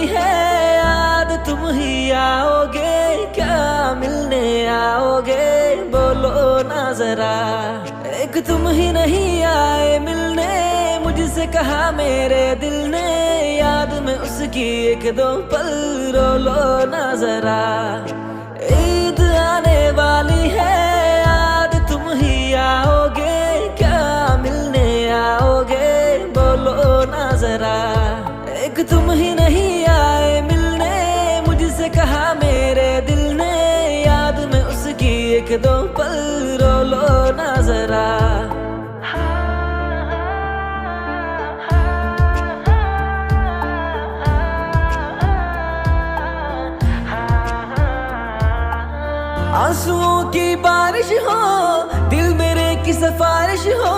वाली है याद, तुम ही आओगे क्या मिलने आओगे, बोलो ना जरा। एक तुम ही नहीं आए मिलने, मुझसे कहा मेरे दिल ने, याद में उसकी एक दो पल रो लो ना जरा। ईद आने वाली है याद, तुम ही आओगे क्या मिलने आओगे, बोलो ना जरा। एक तुम ही नहीं आए मिलने, मुझसे कहा मेरे दिल ने, याद में उसकी एक दो पल रो लो ना जरा। आंसुओं की बारिश हो, दिल मेरे की सिफारिश हो,